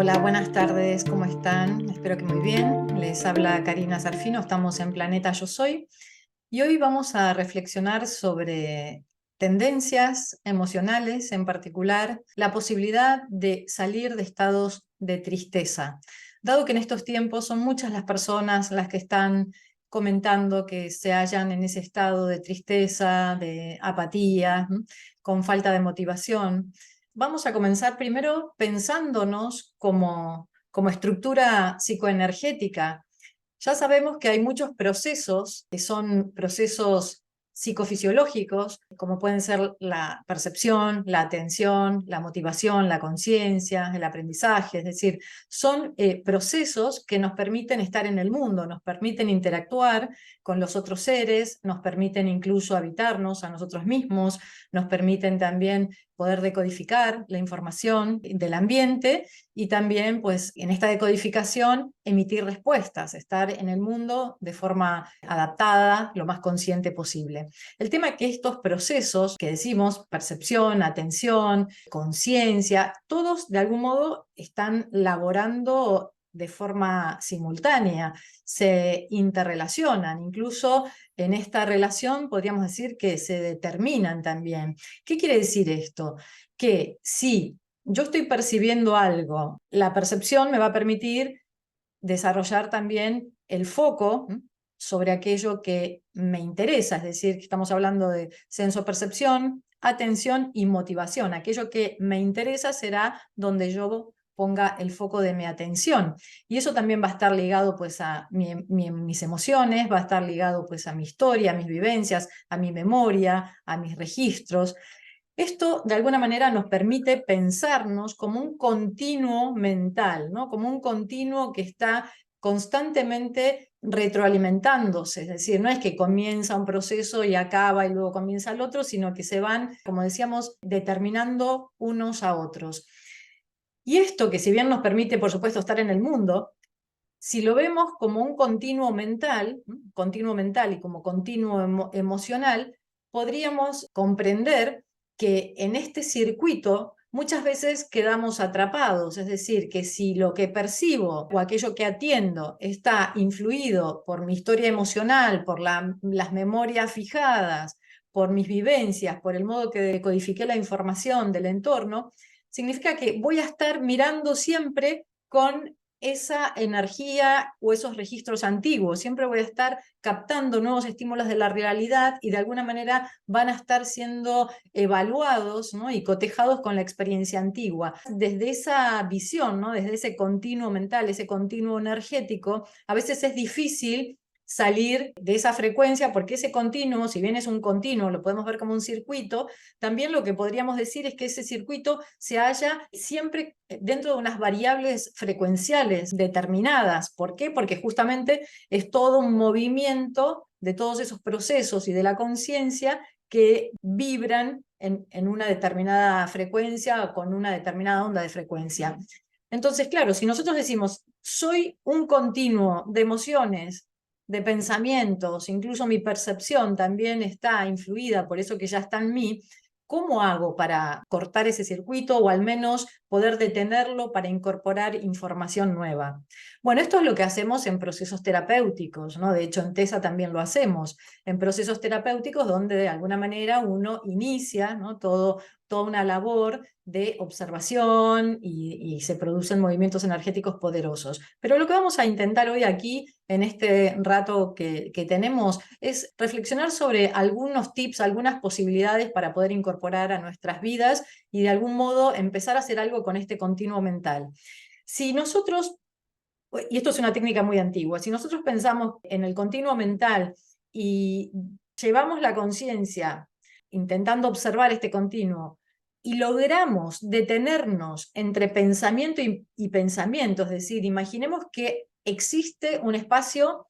Hola, buenas tardes, ¿cómo están? Espero que muy bien. Les habla Karina Zarfino, estamos en Planeta Yo Soy y hoy vamos a reflexionar sobre tendencias emocionales, en particular la posibilidad de salir de estados de tristeza. Dado que en estos tiempos son muchas las personas las que están comentando que se hallan en ese estado de tristeza, de apatía, con falta de motivación. Vamos a comenzar primero pensándonos como estructura psicoenergética. Ya sabemos que hay muchos procesos que son procesos psicofisiológicos, como pueden ser la percepción, la atención, la motivación, la conciencia, el aprendizaje, es decir, son procesos que nos permiten estar en el mundo, nos permiten interactuar con los otros seres, nos permiten incluso habitarnos a nosotros mismos, nos permiten también poder decodificar la información del ambiente y también, pues, en esta decodificación, emitir respuestas, estar en el mundo de forma adaptada, lo más consciente posible. El tema es que estos procesos que decimos, percepción, atención, conciencia, todos de algún modo están laborando de forma simultánea, se interrelacionan, incluso en esta relación podríamos decir que se determinan también. ¿Qué quiere decir esto? Que si yo estoy percibiendo algo, la percepción me va a permitir desarrollar también el foco sobre aquello que me interesa, es decir, que estamos hablando de sensopercepción, atención y motivación. Aquello que me interesa será donde yo ponga el foco de mi atención. Y eso también va a estar ligado pues a mis emociones, va a estar ligado pues a mi historia, a mis vivencias, a mi memoria, a mis registros. Esto, de alguna manera, nos permite pensarnos como un continuo mental, ¿no? Como un continuo que está constantemente retroalimentándose, es decir, no es que comienza un proceso y acaba y luego comienza el otro, sino que se van, como decíamos, determinando unos a otros. Y esto, que si bien nos permite, por supuesto, estar en el mundo, si lo vemos como un continuo mental y como continuo emocional, podríamos comprender que en este circuito muchas veces quedamos atrapados, es decir, que si lo que percibo o aquello que atiendo está influido por mi historia emocional, por las memorias fijadas, por mis vivencias, por el modo que decodifiqué la información del entorno, significa que voy a estar mirando siempre con esa energía o esos registros antiguos. Siempre voy a estar captando nuevos estímulos de la realidad y de alguna manera van a estar siendo evaluados, ¿no? Y cotejados con la experiencia antigua. Desde esa visión, ¿no? Desde ese continuo mental, ese continuo energético, a veces es difícil salir de esa frecuencia, porque ese continuo, si bien es un continuo, lo podemos ver como un circuito, también lo que podríamos decir es que ese circuito se halla siempre dentro de unas variables frecuenciales determinadas. ¿Por qué? Porque justamente es todo un movimiento de todos esos procesos y de la conciencia que vibran en una determinada frecuencia o con una determinada onda de frecuencia. Entonces, claro, si nosotros decimos, soy un continuo de emociones, de pensamientos, incluso mi percepción también está influida por eso que ya está en mí, ¿cómo hago para cortar ese circuito o al menos poder detenerlo para incorporar información nueva? Bueno, esto es lo que hacemos en procesos terapéuticos, ¿no? De hecho, en TESA también lo hacemos, en procesos terapéuticos donde de alguna manera uno inicia, ¿no? Toda una labor de observación y se producen movimientos energéticos poderosos. Pero lo que vamos a intentar hoy aquí, en este rato que tenemos, es reflexionar sobre algunos tips, algunas posibilidades para poder incorporar a nuestras vidas y de algún modo empezar a hacer algo con este continuo mental. Si nosotros, y esto es una técnica muy antigua, si nosotros pensamos en el continuo mental y llevamos la conciencia intentando observar este continuo y logramos detenernos entre pensamiento y pensamiento, es decir, imaginemos que existe un espacio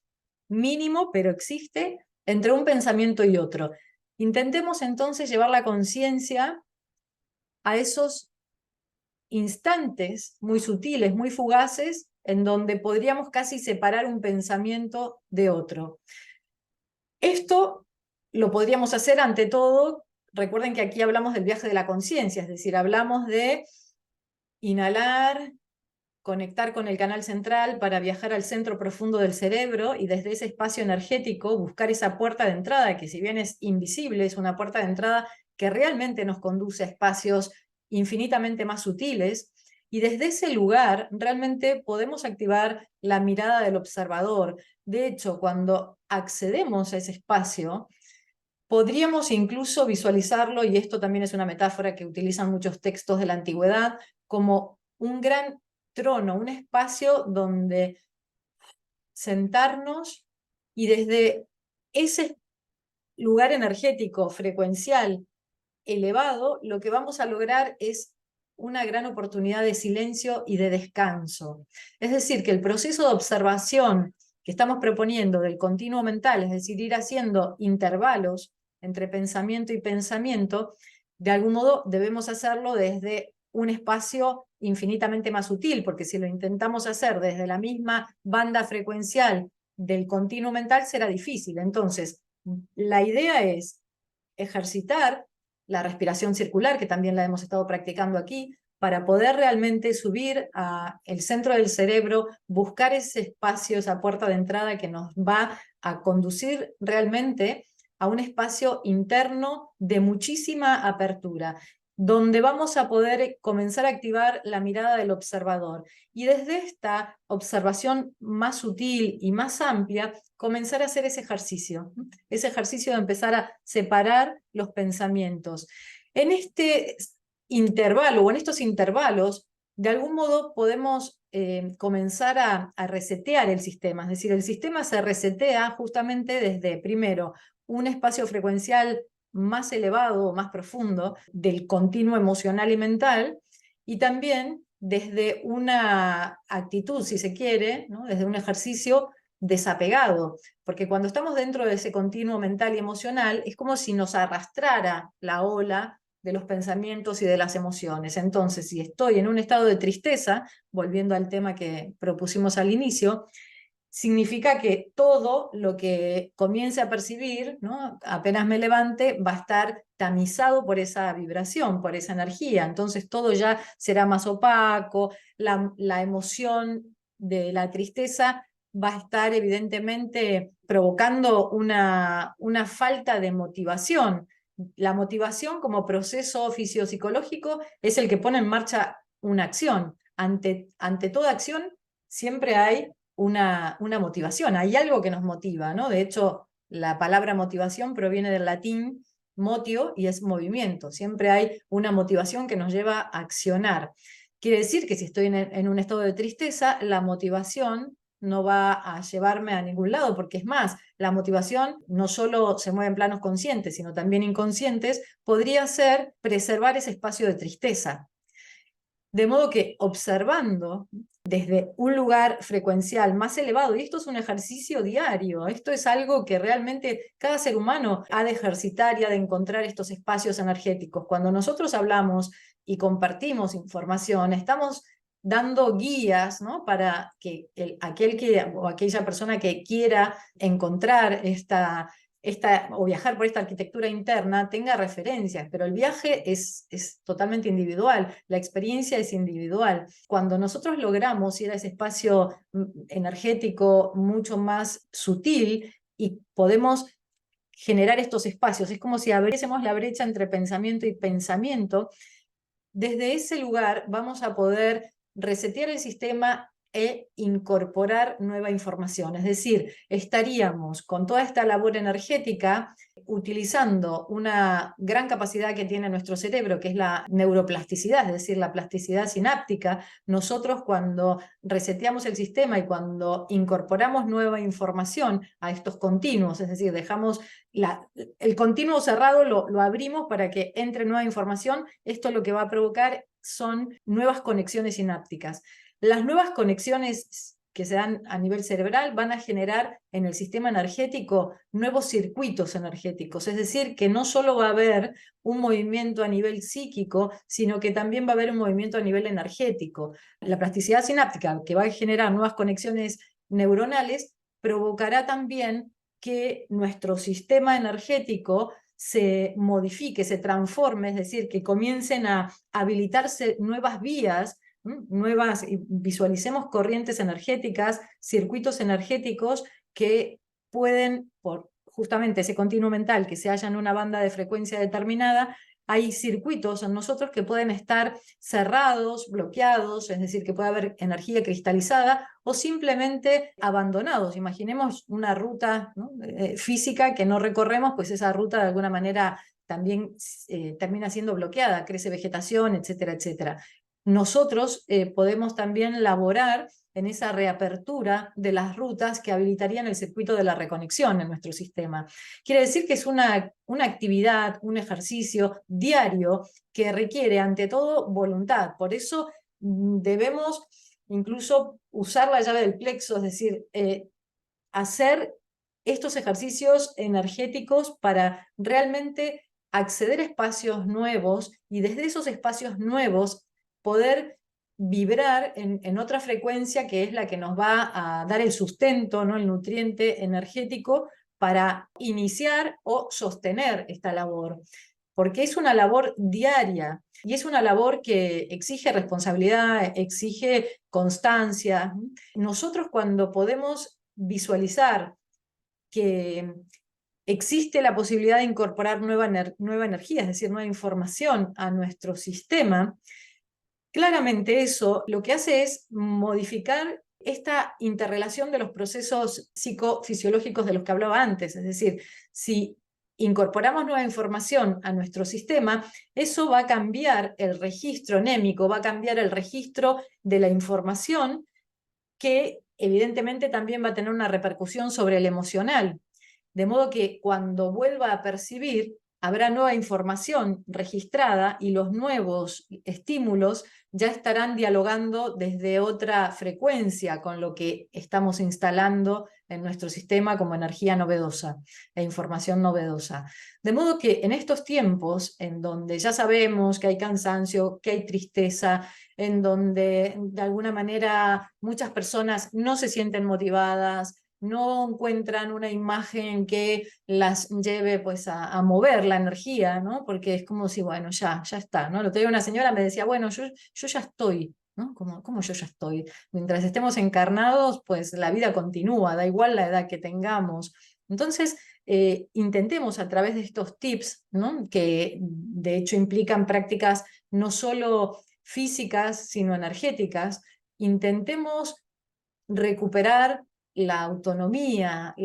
mínimo, pero existe entre un pensamiento y otro. Intentemos entonces llevar la conciencia a esos instantes muy sutiles, muy fugaces, en donde podríamos casi separar un pensamiento de otro. Esto lo podríamos hacer ante todo, recuerden que aquí hablamos del viaje de la conciencia, es decir, hablamos de inhalar, conectar con el canal central para viajar al centro profundo del cerebro y desde ese espacio energético buscar esa puerta de entrada, que si bien es invisible, es una puerta de entrada que realmente nos conduce a espacios infinitamente más sutiles. Y desde ese lugar realmente podemos activar la mirada del observador. De hecho, cuando accedemos a ese espacio, podríamos incluso visualizarlo, y esto también es una metáfora que utilizan muchos textos de la antigüedad, como un gran trono, un espacio donde sentarnos y desde ese lugar energético, frecuencial, elevado, lo que vamos a lograr es una gran oportunidad de silencio y de descanso. Es decir, que el proceso de observación que estamos proponiendo del continuo mental, es decir, ir haciendo intervalos entre pensamiento y pensamiento, de algún modo debemos hacerlo desde un espacio infinitamente más sutil, porque si lo intentamos hacer desde la misma banda frecuencial del continuo mental será difícil. Entonces, la idea es ejercitar la respiración circular, que también la hemos estado practicando aquí, para poder realmente subir al centro del cerebro, buscar ese espacio, esa puerta de entrada que nos va a conducir realmente a un espacio interno de muchísima apertura, donde vamos a poder comenzar a activar la mirada del observador. Y desde esta observación más sutil y más amplia, comenzar a hacer ese ejercicio de empezar a separar los pensamientos. En este intervalo o en estos intervalos, de algún modo podemos comenzar a resetear el sistema, es decir, el sistema se resetea justamente desde, primero, un espacio frecuencial más elevado o más profundo del continuo emocional y mental, y también desde una actitud, si se quiere, ¿no? Desde un ejercicio desapegado, porque cuando estamos dentro de ese continuo mental y emocional, es como si nos arrastrara la ola de los pensamientos y de las emociones. Entonces, si estoy en un estado de tristeza, volviendo al tema que propusimos al inicio, significa que todo lo que comience a percibir, ¿no? Apenas me levante, va a estar tamizado por esa vibración, por esa energía. Entonces todo ya será más opaco, la emoción de la tristeza va a estar evidentemente provocando una falta de motivación. La motivación como proceso fisiopsicológico es el que pone en marcha una acción. Ante toda acción siempre hay una motivación, hay algo que nos motiva, ¿no? De hecho, la palabra motivación proviene del latín motio y es movimiento. Siempre hay una motivación que nos lleva a accionar. Quiere decir que si estoy en un estado de tristeza, la motivación no va a llevarme a ningún lado, porque es más, la motivación no solo se mueve en planos conscientes, sino también inconscientes, podría ser preservar ese espacio de tristeza. De modo que observando desde un lugar frecuencial más elevado, y esto es un ejercicio diario, esto es algo que realmente cada ser humano ha de ejercitar y ha de encontrar estos espacios energéticos. Cuando nosotros hablamos y compartimos información, estamos dando guías, ¿no? Para que aquel o aquella persona que quiera encontrar o viajar por esta arquitectura interna tenga referencias, pero el viaje es totalmente individual, la experiencia es individual. Cuando nosotros logramos ir a ese espacio energético mucho más sutil y podemos generar estos espacios, es como si abriésemos la brecha entre pensamiento y pensamiento, desde ese lugar vamos a poder resetear el sistema e incorporar nueva información. Es decir, estaríamos con toda esta labor energética utilizando una gran capacidad que tiene nuestro cerebro, que es la neuroplasticidad, es decir, la plasticidad sináptica. Nosotros cuando reseteamos el sistema y cuando incorporamos nueva información a estos continuos, es decir, dejamos el continuo cerrado, lo abrimos para que entre nueva información, esto lo que va a provocar son nuevas conexiones sinápticas. Las nuevas conexiones que se dan a nivel cerebral van a generar en el sistema energético nuevos circuitos energéticos, es decir, que no solo va a haber un movimiento a nivel psíquico, sino que también va a haber un movimiento a nivel energético. La plasticidad sináptica, que va a generar nuevas conexiones neuronales, provocará también que nuestro sistema energético se modifique, se transforme, es decir, que comiencen a habilitarse nuevas vías nuevas, y visualicemos corrientes energéticas, circuitos energéticos que pueden, por justamente ese continuo mental que se halla en una banda de frecuencia determinada, hay circuitos en nosotros que pueden estar cerrados, bloqueados, es decir, que puede haber energía cristalizada o simplemente abandonados. Imaginemos una ruta, ¿no?, física que no recorremos, pues esa ruta de alguna manera también termina siendo bloqueada, crece vegetación, etcétera, etcétera. Nosotros podemos también laborar en esa reapertura de las rutas que habilitarían el circuito de la reconexión en nuestro sistema. Quiere decir que es una actividad, un ejercicio diario que requiere ante todo voluntad. Por eso debemos incluso usar la llave del plexo, es decir, hacer estos ejercicios energéticos para realmente acceder a espacios nuevos y desde esos espacios nuevos poder vibrar en otra frecuencia que es la que nos va a dar el sustento, ¿no?, el nutriente energético para iniciar o sostener esta labor. Porque es una labor diaria y es una labor que exige responsabilidad, exige constancia. Nosotros cuando podemos visualizar que existe la posibilidad de incorporar nueva energía, es decir, nueva información a nuestro sistema, claramente eso lo que hace es modificar esta interrelación de los procesos psicofisiológicos de los que hablaba antes. Es decir, si incorporamos nueva información a nuestro sistema, eso va a cambiar el registro anémico, va a cambiar el registro de la información, que evidentemente también va a tener una repercusión sobre el emocional. De modo que cuando vuelva a percibir, habrá nueva información registrada y los nuevos estímulos ya estarán dialogando desde otra frecuencia con lo que estamos instalando en nuestro sistema como energía novedosa e información novedosa. De modo que en estos tiempos, en donde ya sabemos que hay cansancio, que hay tristeza, en donde de alguna manera muchas personas no se sienten motivadas, no encuentran una imagen que las lleve pues a mover la energía, ¿no? Porque es como si, bueno, ya está, ¿no? El otro día una señora me decía, bueno, yo ya estoy, ¿no? ¿Cómo yo ya estoy? Mientras estemos encarnados, pues la vida continúa, da igual la edad que tengamos. Entonces, intentemos a través de estos tips, ¿no?, que de hecho implican prácticas no solo físicas, sino energéticas, intentemos recuperar la autonomía,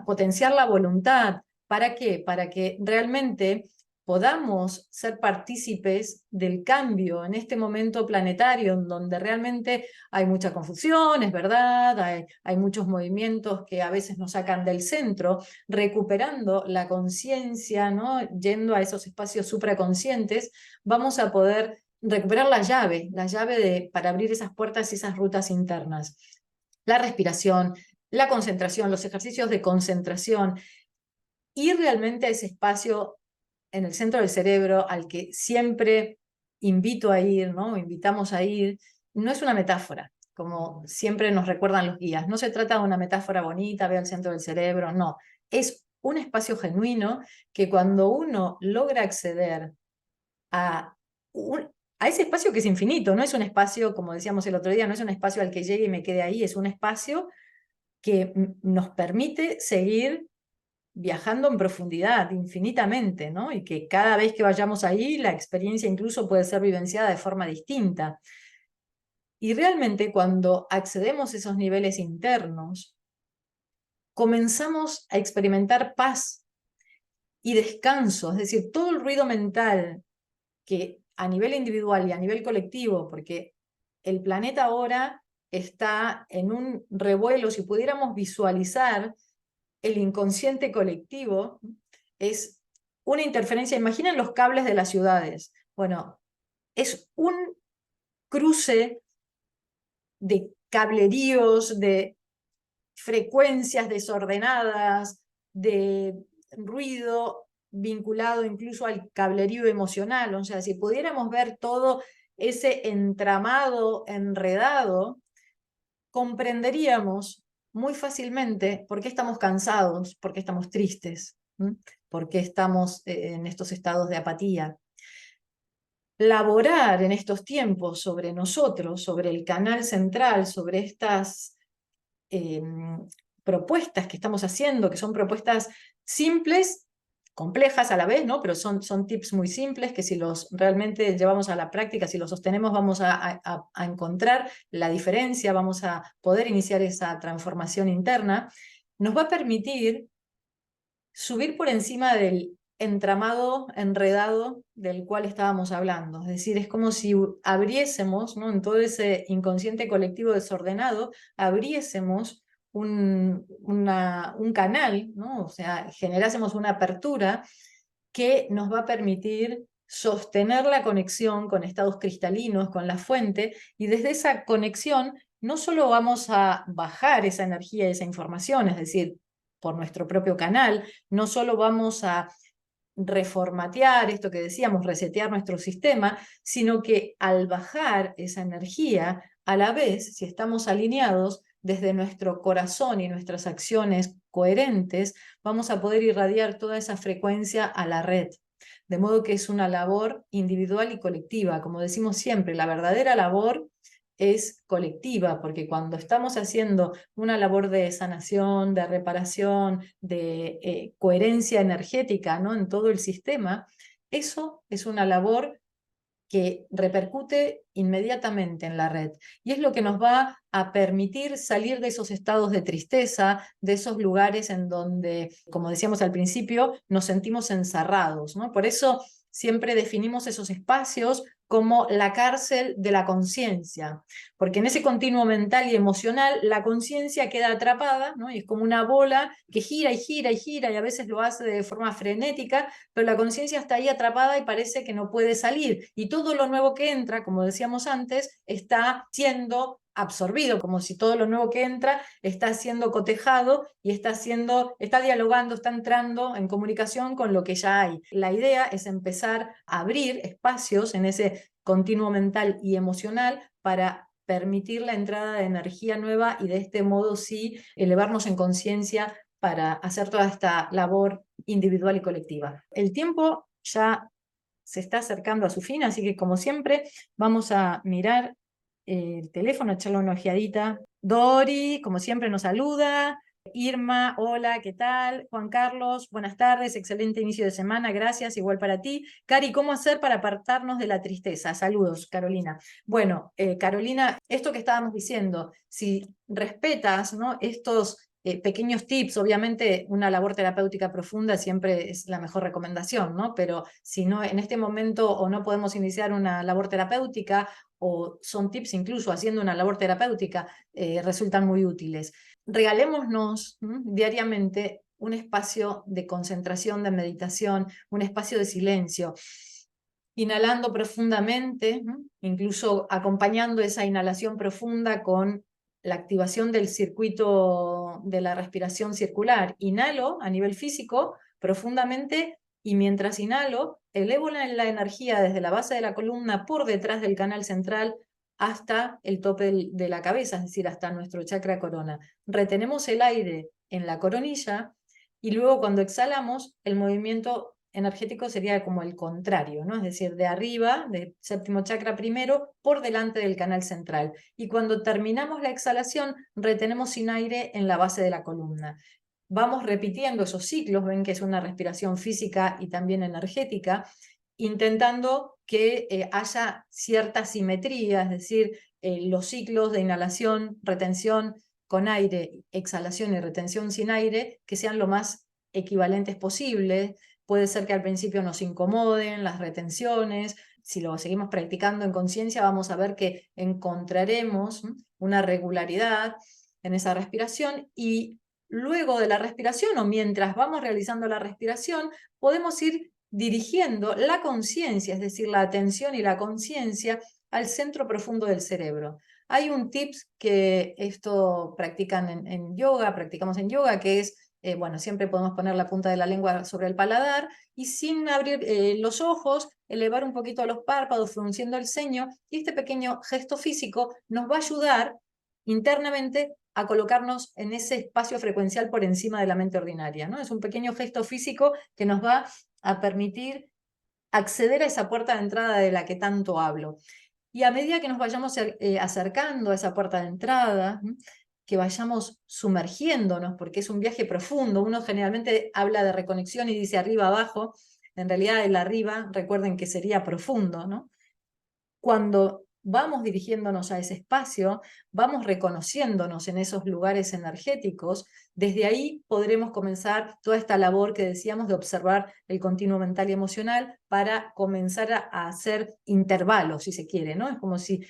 potenciar la voluntad. ¿Para qué? Para que realmente podamos ser partícipes del cambio en este momento planetario, en donde realmente hay mucha confusión, es verdad, hay muchos movimientos que a veces nos sacan del centro, recuperando la conciencia, ¿no?, yendo a esos espacios supraconscientes, vamos a poder recuperar la llave para abrir esas puertas y esas rutas internas. La respiración, la concentración, los ejercicios de concentración, ir realmente a ese espacio en el centro del cerebro al que siempre invito a ir, ¿no?, invitamos a ir, no es una metáfora, como siempre nos recuerdan los guías. No se trata de una metáfora bonita, ve al centro del cerebro, no. Es un espacio genuino que cuando uno logra acceder a, a ese espacio que es infinito, no es un espacio, como decíamos el otro día, no es un espacio al que llegue y me quede ahí, es un espacio que nos permite seguir viajando en profundidad, infinitamente, ¿no? Y que cada vez que vayamos ahí, la experiencia incluso puede ser vivenciada de forma distinta. Y realmente cuando accedemos a esos niveles internos, comenzamos a experimentar paz y descanso, es decir, todo el ruido mental que a nivel individual y a nivel colectivo, porque el planeta ahora está en un revuelo, si pudiéramos visualizar el inconsciente colectivo, es una interferencia. Imaginen los cables de las ciudades. Bueno, es un cruce de cableríos, de frecuencias desordenadas, de ruido vinculado incluso al cablerío emocional. O sea, si pudiéramos ver todo ese entramado enredado, comprenderíamos muy fácilmente por qué estamos cansados, por qué estamos tristes, por qué estamos en estos estados de apatía. laborar en estos tiempos sobre nosotros, sobre el canal central, sobre estas propuestas que estamos haciendo, que son propuestas simples, complejas a la vez, ¿no? Pero son tips muy simples que si los realmente llevamos a la práctica, si los sostenemos, vamos a encontrar la diferencia, vamos a poder iniciar esa transformación interna, nos va a permitir subir por encima del entramado enredado del cual estábamos hablando. Es decir, es como si abriésemos, ¿no? En todo ese inconsciente colectivo desordenado, abriésemos un canal, ¿no? O sea, generásemos una apertura que nos va a permitir sostener la conexión con estados cristalinos, con la fuente, y desde esa conexión no solo vamos a bajar esa energía, esa información, es decir, por nuestro propio canal, no solo vamos a reformatear esto que decíamos, resetear nuestro sistema, sino que al bajar esa energía, a la vez, si estamos alineados desde nuestro corazón y nuestras acciones coherentes, vamos a poder irradiar toda esa frecuencia a la red. De modo que es una labor individual y colectiva. Como decimos siempre, la verdadera labor es colectiva, porque cuando estamos haciendo una labor de sanación, de reparación, de coherencia energética, ¿no? En todo el sistema, eso es una labor que repercute inmediatamente en la red. Y es lo que nos va a permitir salir de esos estados de tristeza, de esos lugares en donde, como decíamos al principio, nos sentimos encerrados, ¿no? Por eso siempre definimos esos espacios como la cárcel de la conciencia, porque en ese continuo mental y emocional la conciencia queda atrapada, ¿no? Y es como una bola que gira y gira y gira y a veces lo hace de forma frenética, pero la conciencia está ahí atrapada y parece que no puede salir. Y todo lo nuevo que entra, como decíamos antes, está siendo absorbido, como si todo lo nuevo que entra está siendo cotejado y está dialogando, está entrando en comunicación con lo que ya hay. La idea es empezar a abrir espacios en ese continuo mental y emocional para permitir la entrada de energía nueva y de este modo sí elevarnos en conciencia para hacer toda esta labor individual y colectiva. El tiempo ya se está acercando a su fin, así que como siempre vamos a mirar el teléfono, echarle una ojeadita. Dori, como siempre, nos saluda. Irma, hola, ¿qué tal? Juan Carlos, buenas tardes, excelente inicio de semana, gracias, igual para ti. Cari, ¿cómo hacer para apartarnos de la tristeza? Saludos, Carolina. Bueno, Carolina, esto que estábamos diciendo, si respetas, ¿no? Estos pequeños tips, obviamente una labor terapéutica profunda siempre es la mejor recomendación, ¿no? Pero si no, en este momento o no podemos iniciar una labor terapéutica o son tips incluso haciendo una labor terapéutica, resultan muy útiles. Regalémonos diariamente un espacio de concentración, de meditación, un espacio de silencio, inhalando profundamente, incluso acompañando esa inhalación profunda con la activación del circuito de la respiración circular. Inhalo a nivel físico profundamente y mientras inhalo, elevo la energía desde la base de la columna por detrás del canal central hasta el tope de la cabeza, es decir, hasta nuestro chakra corona. Retenemos el aire en la coronilla y luego cuando exhalamos, el movimiento energético sería como el contrario, ¿no? Es decir, de arriba, del séptimo chakra primero, por delante del canal central. Y cuando terminamos la exhalación, retenemos sin aire en la base de la columna. Vamos repitiendo esos ciclos, ven que es una respiración física y también energética, intentando que haya cierta simetría, es decir, los ciclos de inhalación, retención con aire, exhalación y retención sin aire, que sean lo más equivalentes posible. Puede ser que al principio nos incomoden las retenciones. Si lo seguimos practicando en conciencia, vamos a ver que encontraremos una regularidad en esa respiración y luego de la respiración o mientras vamos realizando la respiración, podemos ir dirigiendo la conciencia, es decir, la atención y la conciencia al centro profundo del cerebro. Hay un tips que esto practican en yoga, practicamos en yoga, que es bueno, siempre podemos poner la punta de la lengua sobre el paladar y sin abrir los ojos, elevar un poquito los párpados, frunciendo el ceño, y este pequeño gesto físico nos va a ayudar internamente a colocarnos en ese espacio frecuencial por encima de la mente ordinaria, ¿no? Es un pequeño gesto físico que nos va a permitir acceder a esa puerta de entrada de la que tanto hablo. Y a medida que nos vayamos acercando a esa puerta de entrada, que vayamos sumergiéndonos, porque es un viaje profundo, uno generalmente habla de reconexión y dice arriba, abajo, en realidad el arriba, recuerden que sería profundo, ¿no? Cuando vamos dirigiéndonos a ese espacio, vamos reconociéndonos en esos lugares energéticos, desde ahí podremos comenzar toda esta labor que decíamos de observar el continuo mental y emocional para comenzar a hacer intervalos, si se quiere, ¿no? Es como si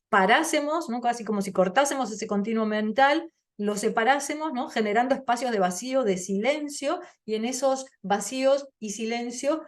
parásemos, ¿no? Casi como si cortásemos ese continuo mental, lo separásemos, ¿no? Generando espacios de vacío, de silencio, y en esos vacíos y silencio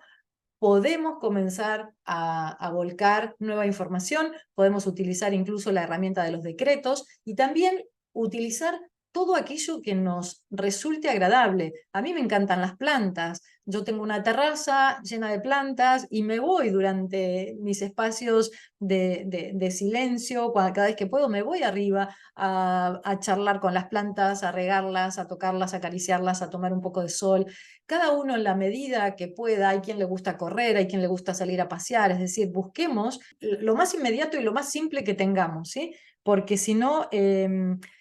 podemos comenzar a volcar nueva información, podemos utilizar incluso la herramienta de los decretos y también utilizar todo aquello que nos resulte agradable. A mí me encantan las plantas. Yo tengo una terraza llena de plantas y me voy durante mis espacios de silencio, cada vez que puedo me voy arriba a charlar con las plantas, a regarlas, a tocarlas, a acariciarlas, a tomar un poco de sol. Cada uno en la medida que pueda. Hay quien le gusta correr, hay quien le gusta salir a pasear, es decir, busquemos lo más inmediato y lo más simple que tengamos, ¿sí? Porque si no,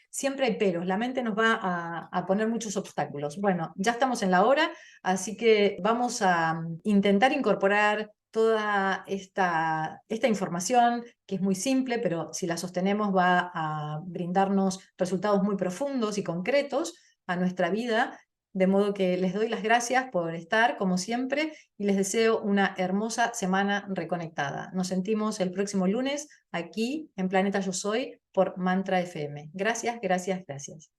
siempre hay peros, la mente nos va a poner muchos obstáculos. Bueno, ya estamos en la hora, así que vamos a intentar incorporar toda esta información, que es muy simple, pero si la sostenemos va a brindarnos resultados muy profundos y concretos a nuestra vida. De modo que les doy las gracias por estar, como siempre, y les deseo una hermosa semana reconectada. Nos sentimos el próximo lunes aquí en Planeta Yo Soy por Mantra FM. Gracias, gracias, gracias.